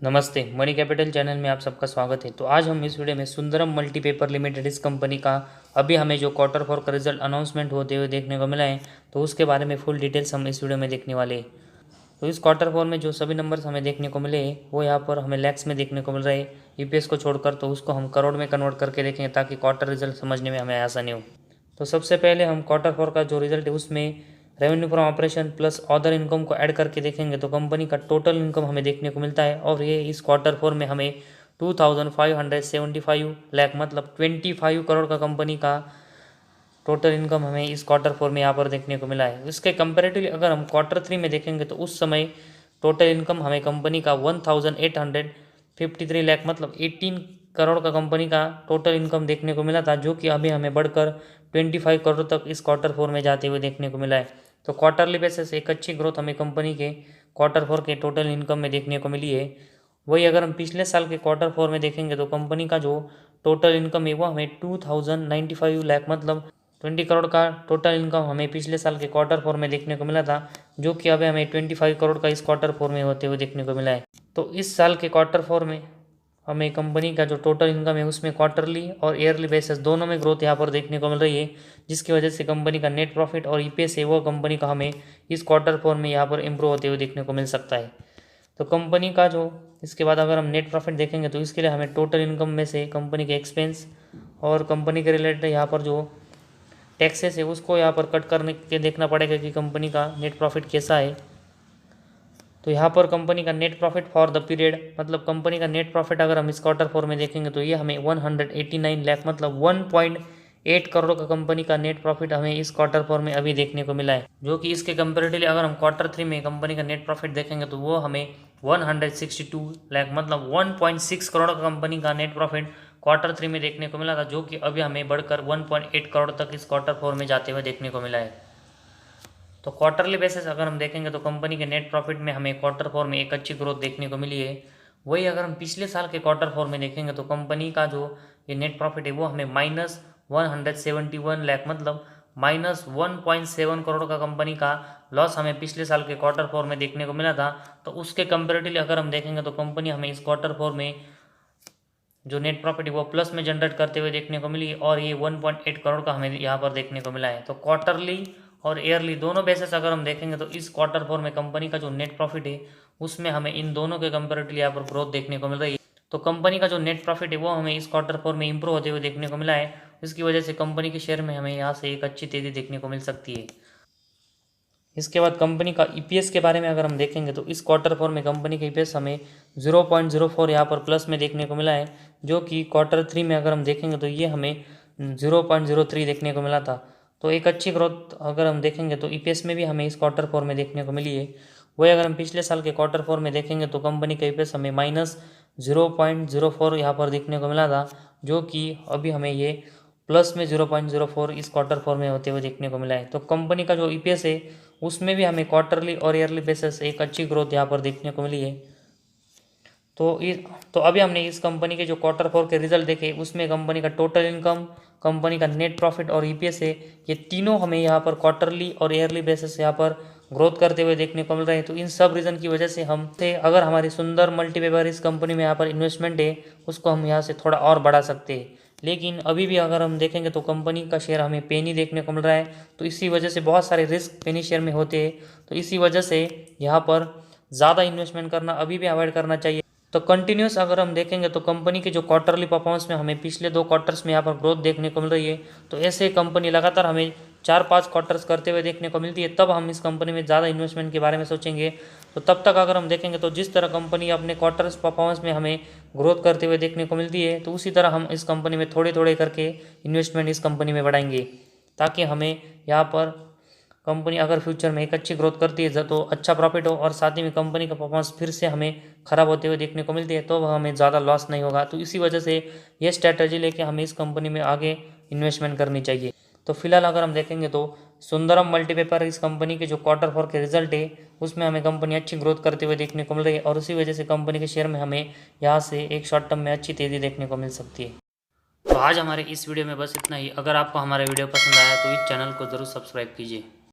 नमस्ते, money capital channel में आप सबका स्वागत है। तो आज हम इस वीडियो में सुंदरम मल्टीपेपर लिमिटेड इस कंपनी का अभी हमें जो क्वार्टर फोर का रिजल्ट अनाउंसमेंट होते हुए देखने को मिला है, तो उसके बारे में फुल डिटेल्स हम इस वीडियो में देखने वाले हैं। तो इस क्वार्टर फोर में जो सभी नंबर्स हमें देखने को मिले हैं वो यहाँ पर हमें लैक्स में देखने को मिल रहे हैं, ईपीएस को छोड़कर। तो उसको हम करोड़ में कन्वर्ट करके देखेंगे ताकि क्वार्टर रिजल्ट समझने में हमें आसानी हो। तो सबसे पहले हम क्वार्टर फोर का जो रिजल्ट है उसमें revenue from operation plus other income को ऐड करके देखेंगे तो कंपनी का टोटल इनकम हमें देखने को मिलता है, और ये इस क्वार्टर फोर में हमें 2575 लाख मतलब 25 करोड़ का कंपनी का टोटल इनकम हमें इस क्वार्टर फोर में यहाँ पर देखने को मिला है। इसके कंपेरेटिवली अगर हम क्वार्टर थ्री में देखेंगे तो उस समय टोटल इनकम हमें कंपनी का 1853 लाख मतलब 18 करोड़ का कंपनी का टोटल इनकम देखने को मिला था, जो कि अभी हमें बढ़कर 25 करोड़ तक इस क्वार्टर फोर में जाते हुए देखने को मिला है। तो क्वार्टरली बेसिस एक अच्छी ग्रोथ हमें कंपनी के क्वार्टर फोर के टोटल इनकम में देखने को मिली है। वही अगर हम पिछले साल के क्वार्टर फोर में देखेंगे तो कंपनी का जो टोटल इनकम है वो हमें 2095 लाख मतलब 20 करोड़ का टोटल इनकम हमें पिछले साल के क्वार्टर फोर में देखने को मिला था, जो कि अभी हमें 25 करोड़ का इस क्वार्टर फोर में होते हुए देखने को मिला है। तो इस साल के क्वार्टर फोर में हमें कंपनी का जो टोटल इनकम है उसमें क्वार्टरली और ईयरली बेसिस दोनों में ग्रोथ यहाँ पर देखने को मिल रही है, जिसकी वजह से कंपनी का नेट प्रॉफिट और ईपीएस है वो कंपनी का हमें इस क्वार्टर फोर में यहाँ पर इम्प्रूव होते हुए देखने को मिल सकता है। तो कंपनी का जो इसके बाद अगर हम नेट प्रॉफिट देखेंगे तो इसके लिए हमें टोटल इनकम में से कंपनी के एक्सपेंस और कंपनी के रिलेटेड यहाँ पर जो टैक्सेस है उसको यहाँ पर कट करने के देखना पड़ेगा कि कंपनी का नेट प्रॉफिट कैसा है। तो यहाँ पर कंपनी का net profit for the period मतलब कंपनी का नेट प्रॉफिट अगर हम इस क्वार्टर फोर में देखेंगे तो ये हमें 189 लाख मतलब 1.8 करोड़ का कंपनी का नेट प्रॉफिट हमें इस क्वार्टर फोर में अभी देखने को मिला है, जो कि इसके कंपेरेटिवली अगर हम क्वार्टर थ्री में कंपनी का नेट प्रॉफिट देखेंगे तो वो हमें 162 लाख मतलब 1.6 करोड़ का कंपनी का नेट प्रॉफिट क्वार्टर थ्री में देखने को मिला था, जो कि अभी हमें बढ़कर 1.8 करोड़ तक इस क्वार्टर फोर में जाते हुए देखने को मिला है। तो क्वार्टरली बेसिस अगर हम देखेंगे तो कंपनी के नेट प्रॉफिट में हमें क्वार्टर फोर में एक अच्छी ग्रोथ देखने को मिली है। वही अगर हम पिछले साल के क्वार्टर फोर में देखेंगे तो कंपनी का जो ये नेट प्रॉफिट है वो हमें -171 लाख मतलब -1.7 करोड़ का कंपनी का लॉस हमें पिछले साल के क्वार्टर फोर में देखने को मिला था। तो उसके कंपेरेटिवली अगर हम देखेंगे तो कंपनी हमें इस क्वार्टर फोर में जो नेट प्रॉफिट है वो प्लस में जनरेट करते हुए देखने को मिली, और ये 1.8 करोड़ का हमें यहाँ पर देखने को मिला है। तो क्वार्टरली और ईयरली दोनों बेसिस अगर हम देखेंगे तो इस क्वार्टर फोर में कंपनी का जो नेट प्रॉफिट है उसमें हमें इन दोनों के कंपेरेटिवली यहाँ पर ग्रोथ देखने को मिल रही है। तो कंपनी का जो नेट प्रॉफिट है वो हमें इस क्वार्टर फोर में इंप्रूव होते हुए देखने को मिला है, इसकी वजह से कंपनी के शेयर में हमें यहाँ से एक अच्छी तेज़ी देखने को मिल सकती है। इसके बाद कंपनी का ईपीएस के बारे में अगर हम देखेंगे तो इस क्वार्टर फोर में कंपनी का ईपीएस हमें 0.04 यहाँ पर प्लस में देखने को मिला है, जो कि क्वार्टर थ्री में अगर हम देखेंगे तो ये हमें 0.03 देखने को मिला था। तो एक अच्छी ग्रोथ अगर हम देखेंगे तो ईपीएस में भी हमें इस क्वार्टर फोर में देखने को मिली है। वही अगर हम पिछले साल के क्वार्टर फोर में देखेंगे तो कंपनी का ईपीएस हमें -0.04 यहाँ पर देखने को मिला था, जो कि अभी हमें ये प्लस में 0.04 इस क्वार्टर फोर में होते हुए देखने को मिला है। तो कंपनी का जो ईपीएस है उसमें भी हमें क्वार्टरली और ईयरली बेसिस एक अच्छी ग्रोथ यहाँ पर देखने को मिली है। तो अभी हमने इस कंपनी के जो क्वार्टर फोर के रिजल्ट देखे उसमें कंपनी का टोटल इनकम, कंपनी का नेट प्रॉफिट और ईपीएस है, ये तीनों हमें यहाँ पर क्वार्टरली और ईयरली बेसिस यहाँ पर ग्रोथ करते हुए देखने को मिल रहे हैं। तो इन सब रीज़न की वजह से हम थे अगर हमारी सुंदर मल्टीपेपर इस कंपनी में यहाँ पर इन्वेस्टमेंट है उसको हम यहाँ से थोड़ा और बढ़ा सकते हैं। लेकिन अभी भी अगर हम देखेंगे तो कंपनी का शेयर हमें पेनी देखने को मिल रहा है, तो इसी वजह से बहुत सारे रिस्क पेनी शेयर में होते हैं। तो इसी वजह से यहाँ पर ज़्यादा इन्वेस्टमेंट करना अभी भी अवॉइड करना चाहिए। तो कंटिन्यूस अगर हम देखेंगे तो कंपनी के जो क्वार्टरली परफॉर्मेंस में हमें पिछले 2 क्वार्टर्स में यहाँ पर ग्रोथ देखने को मिल रही है। तो ऐसे कंपनी लगातार हमें 4-5 क्वार्टर्स करते हुए देखने को मिलती है, तब हम इस कंपनी में ज़्यादा इन्वेस्टमेंट के बारे में सोचेंगे। तो तब तक अगर हम देखेंगे तो जिस तरह कंपनी अपने क्वार्टर्स परफॉर्मेंस में हमें ग्रोथ करते हुए देखने को मिलती है, तो उसी तरह हम इस कंपनी में थोड़े थोड़े करके इन्वेस्टमेंट इस कंपनी में बढ़ाएंगे, ताकि हमें यहाँ पर कंपनी अगर फ्यूचर में एक अच्छी ग्रोथ करती है तो अच्छा प्रॉफिट हो, और साथ ही में कंपनी का परफॉर्मेंस फिर से हमें ख़राब होते हुए देखने को मिलती है तो वह हमें ज़्यादा लॉस नहीं होगा। तो इसी वजह से ये स्ट्रैटेजी लेके हमें इस कंपनी में आगे इन्वेस्टमेंट करनी चाहिए। तो फिलहाल अगर हम देखेंगे तो सुंदरम मल्टीपेपर इस कंपनी के जो क्वार्टर फोर के रिजल्ट है उसमें हमें कंपनी अच्छी ग्रोथ करते हुए देखने को मिल रही है, और उसी वजह से कंपनी के शेयर में हमें यहाँ से एक शॉर्ट टर्म में अच्छी तेज़ी देखने को मिल सकती है। तो आज हमारे इस वीडियो में बस इतना ही। अगर आपको हमारा वीडियो पसंद आया तो इस चैनल को ज़रूर सब्सक्राइब कीजिए।